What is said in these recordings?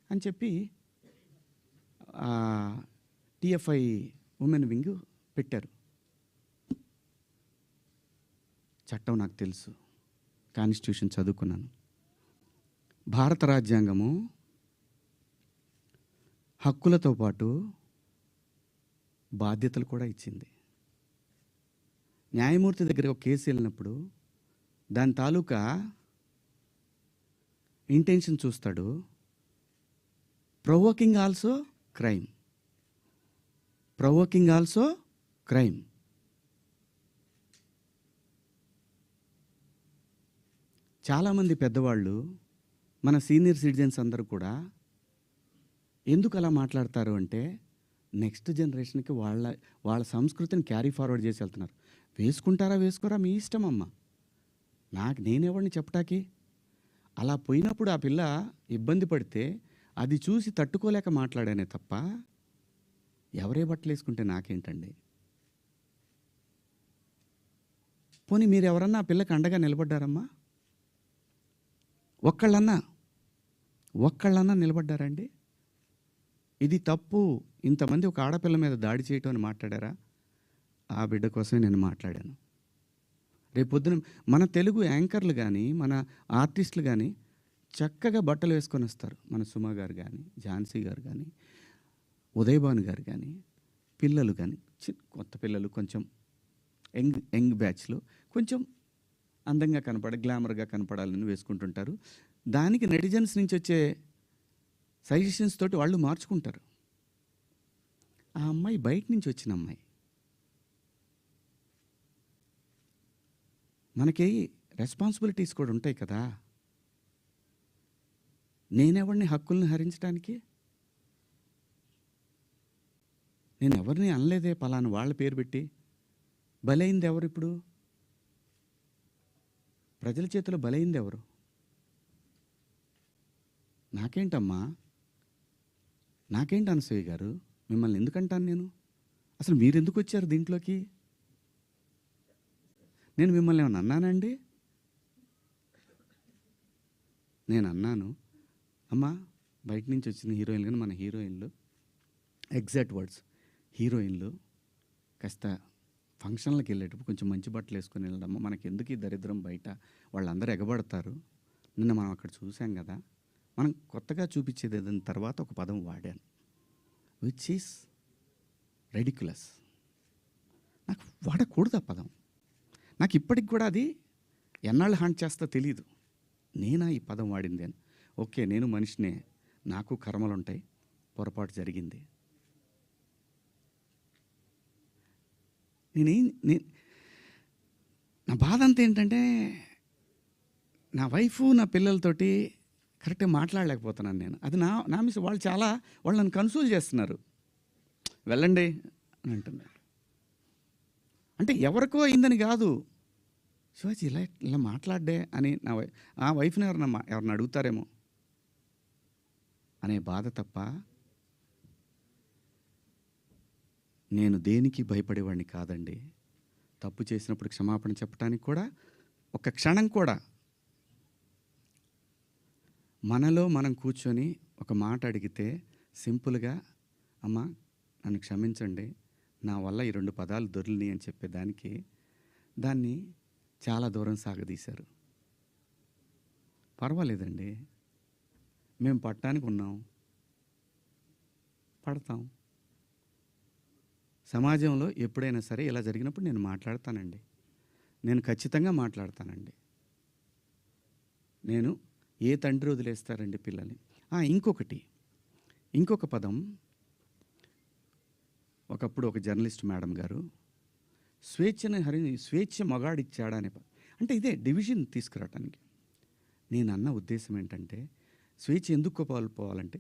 అని చెప్పి TFI women wing పెట్టారు. చట్టం నాకు తెలుసు, కాన్స్టిట్యూషన్ చదువుకున్నాను. భారత రాజ్యాంగము హక్కులతో పాటు బాధ్యతలు కూడా ఇచ్చింది. న్యాయమూర్తి దగ్గర ఒక కేసు వెళ్ళినప్పుడు దాని తాలూకా ఇంటెన్షన్ చూస్తాడు. Provoking also crime, provoking also crime. చాలామంది పెద్దవాళ్ళు, మన సీనియర్ సిటిజన్స్ అందరూ కూడా ఎందుకు అలా మాట్లాడతారు అంటే, నెక్స్ట్ జనరేషన్కి వాళ్ళ సంస్కృతిని క్యారీ ఫార్వర్డ్ చేసి వెళ్తున్నారు. వేసుకుంటారా వేసుకోరా మీ ఇష్టం అమ్మ, నేనెవరిని చెప్పటానికి. అలా పోయినప్పుడు ఆ పిల్ల ఇబ్బంది పడితే అది చూసి తట్టుకోలేక మాట్లాడానే తప్ప, ఎవరే బట్టలు వేసుకుంటే నాకేంటండి. పోనీ మీరు ఎవరన్నా ఆ పిల్లకి అండగా నిలబడ్డారమ్మా? ఒక్కళ్ళన్నా నిలబడ్డారండి? ఇది తప్పు, ఇంతమంది ఒక ఆడపిల్ల మీద దాడి చేయటం అని మాట్లాడారా? ఆ బిడ్డ కోసమే నేను మాట్లాడాను. రేపొద్దున మన తెలుగు యాంకర్లు కానీ, మన ఆర్టిస్టులు కానీ చక్కగా బట్టలు వేసుకొని వస్తారు. మన సుమ గారు కానీ, ఝాన్సీ గారు కానీ, ఉదయభాను గారు కానీ, పిల్లలు కానీ, కొత్త పిల్లలు కొంచెం యంగ్ బ్యాచ్లో కొంచెం అందంగా గ్లామర్గా కనపడాలని వేసుకుంటుంటారు. దానికి నెటిజన్స్ నుంచి వచ్చే సజెషన్స్ తోటి వాళ్ళు మార్చుకుంటారు. ఆ అమ్మాయి బయట నుంచి వచ్చిన అమ్మాయి. మనకి రెస్పాన్సిబిలిటీస్ కూడా ఉంటాయి కదా. నేనెవరిని హక్కుల్ని హరించడానికి? నేను ఎవరిని అనలేదే పలానా వాళ్ళ పేరు పెట్టి. బలైంది ఎవరు? ఇప్పుడు ప్రజల చేతిలో బలైంది ఎవరు? నాకేంటమ్మా, నాకేంటి అనసూయ గారు, మిమ్మల్ని ఎందుకంటాను నేను? అసలు మీరు ఎందుకు వచ్చారు దీంట్లోకి? నేను మిమ్మల్ని ఏమన్నా అన్నానండి? నేను అన్నాను, అమ్మా బయట నుంచి వచ్చిన హీరోయిన్లు కానీ మన హీరోయిన్లు, ఎగ్జాక్ట్ వర్డ్స్, హీరోయిన్లు కాస్త ఫంక్షన్లకు వెళ్ళేటప్పుడు కొంచెం మంచి బట్టలు వేసుకొని వెళ్ళడమ్మా, మనకి ఎందుకు ఈ దరిద్రం బయట, వాళ్ళందరూ ఎగబడతారు. నిన్న మనం అక్కడ చూసాం కదా. మనం కొత్తగా చూపించేది ఏదైనా తర్వాత ఒక పదం వాడాను, విచ్ ఈస్ రెడిక్యులస్. నాకు వాడకూడదు ఆ పదం. నాకు ఇప్పటికి కూడా అది ఎన్నాళ్ళు హాంట్ చేస్తా తెలీదు. నేనా ఈ పదం వాడింది అని. ఓకే, నేను మనిషినే, నాకు కర్మలు ఉంటాయి, పొరపాటు జరిగింది. నా బాధ అంతా ఏంటంటే, నా వైఫ్ నా పిల్లలతోటి కరెక్ట్గా మాట్లాడలేకపోతున్నాను నేను. అది నా మిస్. వాళ్ళు నన్ను కన్సోల్ చేస్తున్నారు, వెళ్ళండి అని అంటున్నారు. అంటే ఎవరికో అయిందని కాదు, శివాజీ ఇలా మాట్లాడ్డే అని ఆ వైఫ్ని ఎవరిని అడుగుతారేమో అనే బాధ తప్ప నేను దేనికి భయపడేవాడిని కాదండి. తప్పు చేసినప్పుడు క్షమాపణ చెప్పడానికి కూడా ఒక క్షణం కూడా మనలో మనం కూర్చొని ఒక మాట అడిగితే సింపుల్గా, అమ్మ నన్ను క్షమించండి, నా వల్ల ఈ 2 పదాలు దొరికినాయి అని చెప్పేదానికి దాన్ని చాలా దూరం సాగదీశారు. పర్వాలేదండి, మేము పట్టడానికి ఉన్నాం, పడతాం. సమాజంలో ఎప్పుడైనా సరే ఇలా జరిగినప్పుడు నేను మాట్లాడతానండి, నేను ఖచ్చితంగా మాట్లాడతానండి. నేను ఏ తండ్రి వదిలేస్తారండి పిల్లల్ని? ఇంకొక పదం, ఒకప్పుడు ఒక జర్నలిస్ట్ మేడం గారు స్వేచ్ఛ మగాడిచ్చాడా అనే అంటే ఇదే డివిజన్ తీసుకురావటానికి. నేను అన్న ఉద్దేశం ఏంటంటే, స్వేచ్ఛ ఎందుకు కోల్పోవాలంటే,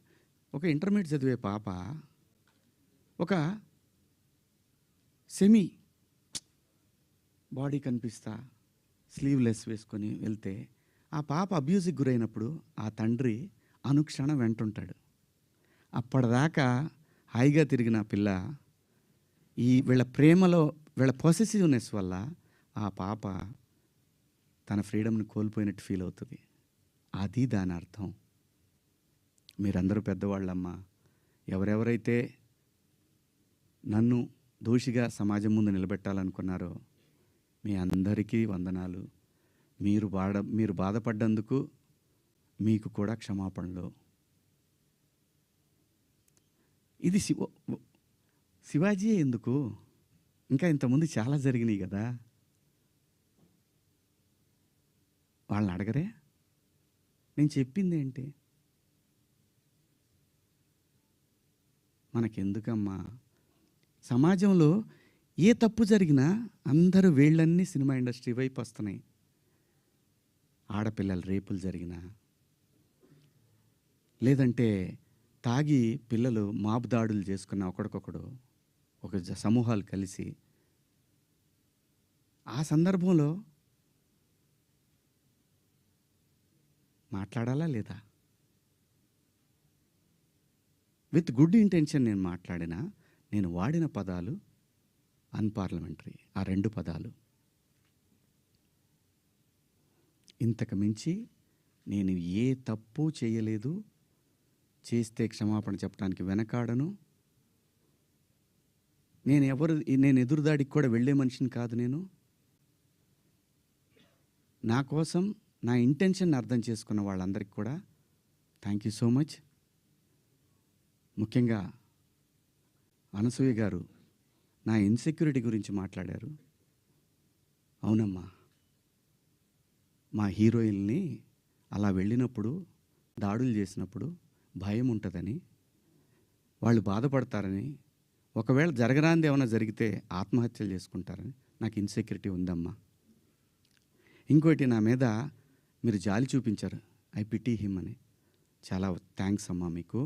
ఒక ఇంటర్మీడియట్ చదివే పాప ఒక సెమీ బాడీ కనిపిస్తా స్లీవ్లెస్ వేసుకొని వెళ్తే ఆ పాప అబ్యూజ్కి గురైనప్పుడు ఆ తండ్రి అనుక్షణం వెంటుంటాడు. అప్పటిదాకా హాయిగా తిరిగిన పిల్ల వీళ్ళ ప్రేమలో, వీళ్ళ పొసెసివ్నెస్ వల్ల ఆ పాప తన ఫ్రీడమ్ని కోల్పోయినట్టు ఫీల్ అవుతుంది. అది దాని అర్థం. మీరందరూ పెద్దవాళ్ళమ్మా. ఎవరెవరైతే నన్ను దోషిగా సమాజం ముందు నిలబెట్టాలనుకున్నారో మీ అందరికీ వందనాలు. మీరు బాధపడ్డందుకు మీకు కూడా క్షమాపణలు. ఇది శివాజీయే ఎందుకు? ఇంకా ఇంతకుముందు చాలా జరిగినాయి కదా! వాళ్ళని అడగరే? నేను చెప్పిందేంటి? మనకెందుకమ్మా? సమాజంలో ఏ తప్పు జరిగినా అందరూ వేళ్ళన్నీ సినిమా ఇండస్ట్రీ వైపు వస్తున్నాయి. ఆడపిల్లల రేపులు జరిగినా, లేదంటే తాగి పిల్లలు మాబ్ దాడులు చేసుకున్న ఒకడికొకడు సమూహాలు కలిసి, ఆ సందర్భంలో మాట్లాడాలా లేదా? విత్ గుడ్ ఇంటెన్షన్ నేను మాట్లాడినా, నేను వాడిన పదాలు అన్పార్లమెంటరీ. ఆ 2 పదాలు. ఇంతకు మించి నేను ఏ తప్పు చేయలేదు. చేస్తే క్షమాపణ చెప్పడానికి వెనకాడను. నేను ఎదురుదాడికి కూడా వెళ్ళే మనిషిని కాదు నేను. నా కోసం నా ఇంటెన్షన్ అర్థం చేసుకున్న వాళ్ళందరికీ కూడా థ్యాంక్ యూ సో మచ్. ముఖ్యంగా అనసూయ గారు నా ఇన్సెక్యూరిటీ గురించి మాట్లాడారు. అవునమ్మా, మా హీరోయిన్ని అలా వెళ్ళినప్పుడు, దాడులు చేసినప్పుడు భయం ఉంటుందని, వాళ్ళు బాధపడతారని, ఒకవేళ జరగరాంది ఏమైనా జరిగితే ఆత్మహత్యలు చేసుకుంటారని నాకు ఇన్సెక్యూరిటీ ఉందమ్మా. ఇంకోటి, నా మీద మీరు జాలి చూపించారు. ఐ పిటీ హిమ్ అని. చాలా థ్యాంక్స్ అమ్మా మీకు.